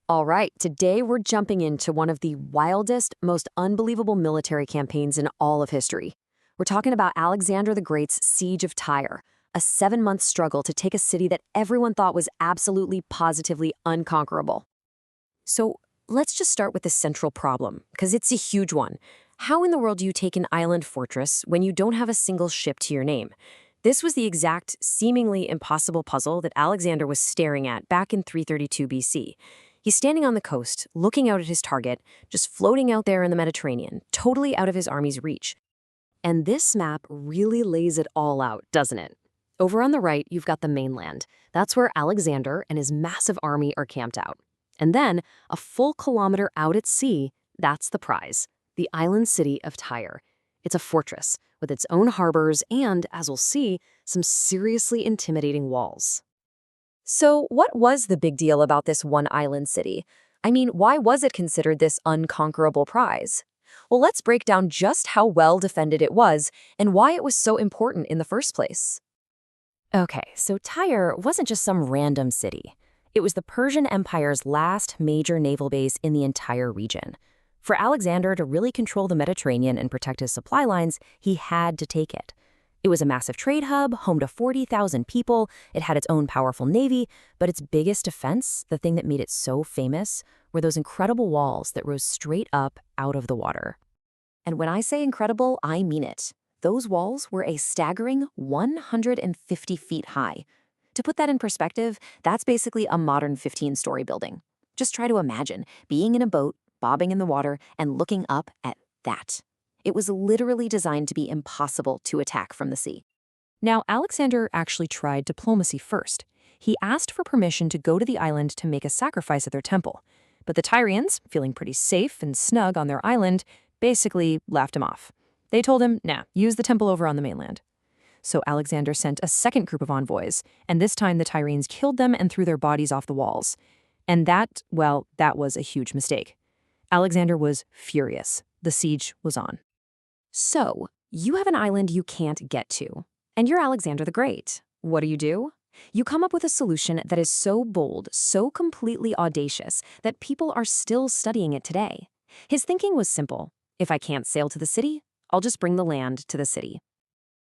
All right, today we're jumping into one of the wildest, most unbelievable military campaigns in all of history. We're talking about Alexander the Great's Siege of Tyre, a 7-month struggle to take a city that everyone thought was absolutely, positively unconquerable. So let's just start with the central problem, because it's a huge one. How in the world do you take an island fortress when you don't have a single ship to your name? This was the exact, seemingly impossible puzzle that Alexander was staring at back in 332 BC. He's standing on the coast, looking out at his target, just floating out there in the Mediterranean, totally out of his army's reach. And this map really lays it all out, doesn't it? Over on the right, you've got the mainland. That's where Alexander and his massive army are camped out. And then, a full kilometer out at sea, that's the prize, the island city of Tyre. It's a fortress with its own harbors and, as we'll see, some seriously intimidating walls. So what was the big deal about this one island city? I mean, why was it considered this unconquerable prize? Well, let's break down just how well defended it was and why it was so important in the first place. Okay, so Tyre wasn't just some random city. It was the Persian Empire's last major naval base in the entire region. For Alexander to really control the Mediterranean and protect his supply lines, he had to take it. It was a massive trade hub, home to 40,000 people, it had its own powerful navy, but its biggest defense, the thing that made it so famous, were those incredible walls that rose straight up out of the water. And when I say incredible, I mean it. Those walls were a staggering 150 feet high. To put that in perspective, that's basically a modern 15-story building. Just try to imagine being in a boat, bobbing in the water, and looking up at that. It was literally designed to be impossible to attack from the sea. Now, Alexander actually tried diplomacy first. He asked for permission to go to the island to make a sacrifice at their temple. But the Tyrians, feeling pretty safe and snug on their island, basically laughed him off. They told him, nah, use the temple over on the mainland. So Alexander sent a second group of envoys, and this time the Tyrians killed them and threw their bodies off the walls. And that was a huge mistake. Alexander was furious. The siege was on. So, you have an island you can't get to, and you're Alexander the Great. What do? You come up with a solution that is so bold, so completely audacious, that people are still studying it today. His thinking was simple. If I can't sail to the city, I'll just bring the land to the city.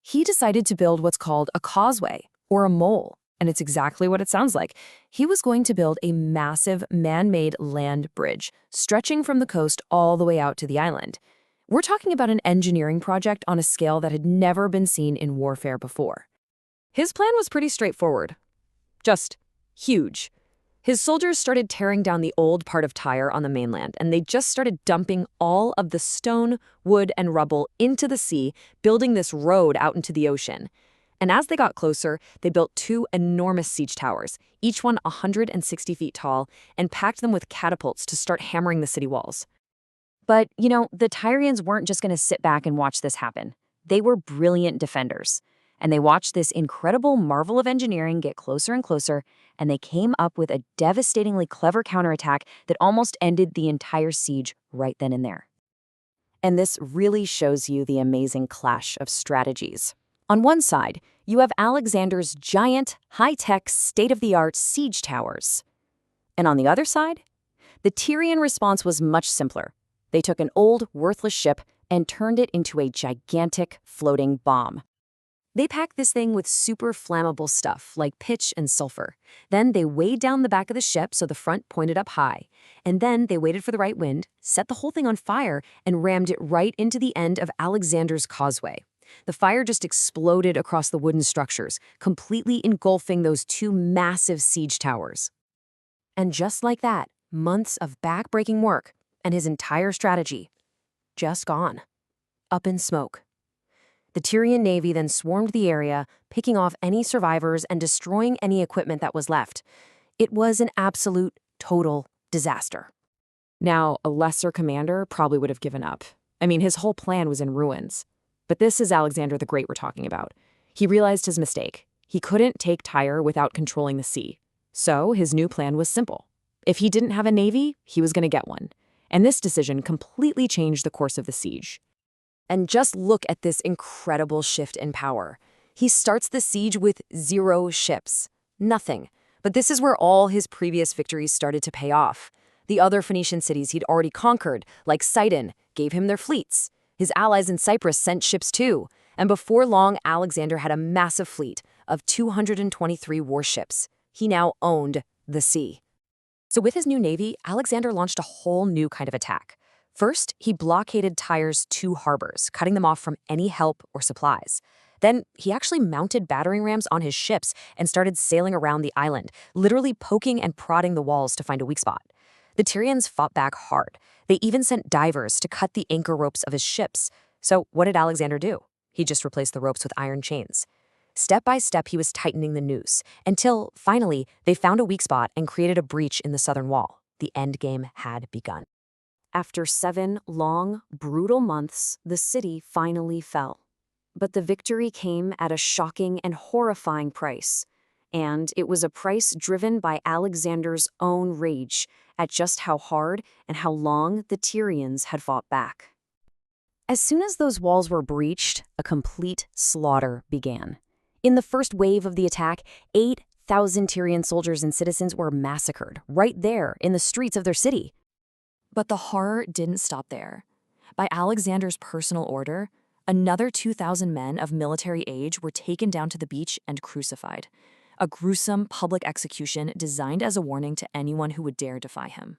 He decided to build what's called a causeway, or a mole, and it's exactly what it sounds like. He was going to build a massive man-made land bridge, stretching from the coast all the way out to the island. We're talking about an engineering project on a scale that had never been seen in warfare before. His plan was pretty straightforward. Just huge. His soldiers started tearing down the old part of Tyre on the mainland, and they just started dumping all of the stone, wood, and rubble into the sea, building this road out into the ocean. And as they got closer, they built 2 enormous siege towers, each one 160 feet tall, and packed them with catapults to start hammering the city walls. But, the Tyrians weren't just going to sit back and watch this happen. They were brilliant defenders. And they watched this incredible marvel of engineering get closer and closer, and they came up with a devastatingly clever counterattack that almost ended the entire siege right then and there. And this really shows you the amazing clash of strategies. On one side, you have Alexander's giant, high-tech, state-of-the-art siege towers. And on the other side, the Tyrian response was much simpler. They took an old, worthless ship and turned it into a gigantic floating bomb. They packed this thing with super flammable stuff like pitch and sulfur. Then they weighed down the back of the ship so the front pointed up high. And then they waited for the right wind, set the whole thing on fire, and rammed it right into the end of Alexander's causeway. The fire just exploded across the wooden structures, completely engulfing those 2 massive siege towers. And just like that, months of back-breaking work, and his entire strategy, just gone. Up in smoke. The Tyrian navy then swarmed the area, picking off any survivors and destroying any equipment that was left. It was an absolute, total disaster. Now, a lesser commander probably would have given up. I mean, his whole plan was in ruins. But this is Alexander the Great we're talking about. He realized his mistake. He couldn't take Tyre without controlling the sea. So his new plan was simple. If he didn't have a navy, he was going to get one. And this decision completely changed the course of the siege. And just look at this incredible shift in power. He starts the siege with 0 ships. Nothing. But this is where all his previous victories started to pay off. The other Phoenician cities he'd already conquered, like Sidon, gave him their fleets. His allies in Cyprus sent ships too, and before long, Alexander had a massive fleet of 223 warships. He now owned the sea. So with his new navy, Alexander launched a whole new kind of attack. First, he blockaded Tyre's 2 harbors, cutting them off from any help or supplies. Then, he actually mounted battering rams on his ships and started sailing around the island, literally poking and prodding the walls to find a weak spot. The Tyrians fought back hard. They even sent divers to cut the anchor ropes of his ships. So what did Alexander do? He just replaced the ropes with iron chains. Step by step, he was tightening the noose, until, finally, they found a weak spot and created a breach in the southern wall. The endgame had begun. After 7 long, brutal months, the city finally fell. But the victory came at a shocking and horrifying price. And it was a price driven by Alexander's own rage at just how hard and how long the Tyrians had fought back. As soon as those walls were breached, a complete slaughter began. In the first wave of the attack, 8,000 Tyrian soldiers and citizens were massacred right there in the streets of their city. But the horror didn't stop there. By Alexander's personal order, another 2,000 men of military age were taken down to the beach and crucified. A gruesome public execution designed as a warning to anyone who would dare defy him.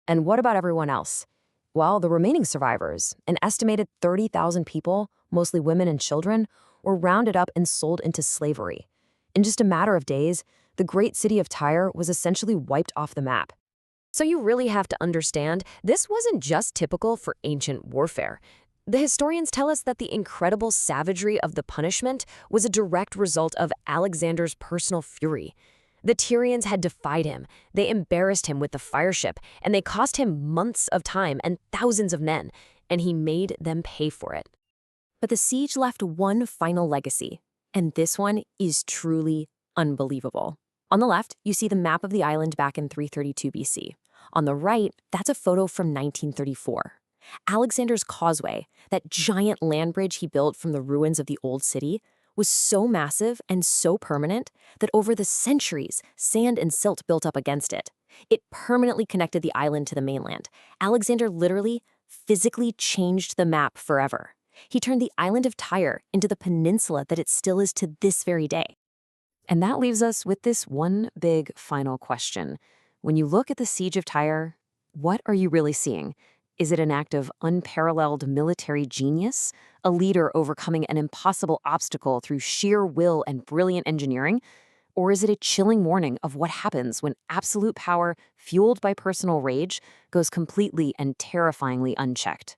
And what about everyone else? Well, the remaining survivors, an estimated 30,000 people, mostly women and children, were rounded up and sold into slavery. In just a matter of days, the great city of Tyre was essentially wiped off the map. So you really have to understand, this wasn't just typical for ancient warfare. The historians tell us that the incredible savagery of the punishment was a direct result of Alexander's personal fury. The Tyrians had defied him, they embarrassed him with the fireship, and they cost him months of time and thousands of men, and he made them pay for it. But the siege left one final legacy, and this one is truly unbelievable. On the left, you see the map of the island back in 332 BC. On the right, that's a photo from 1934. Alexander's causeway, that giant land bridge he built from the ruins of the old city, was so massive and so permanent that over the centuries, sand and silt built up against it. It permanently connected the island to the mainland. Alexander literally, physically changed the map forever. He turned the island of Tyre into the peninsula that it still is to this very day. And that leaves us with this one big final question. When you look at the Siege of Tyre, what are you really seeing? Is it an act of unparalleled military genius, a leader overcoming an impossible obstacle through sheer will and brilliant engineering? Or is it a chilling warning of what happens when absolute power, fueled by personal rage, goes completely and terrifyingly unchecked?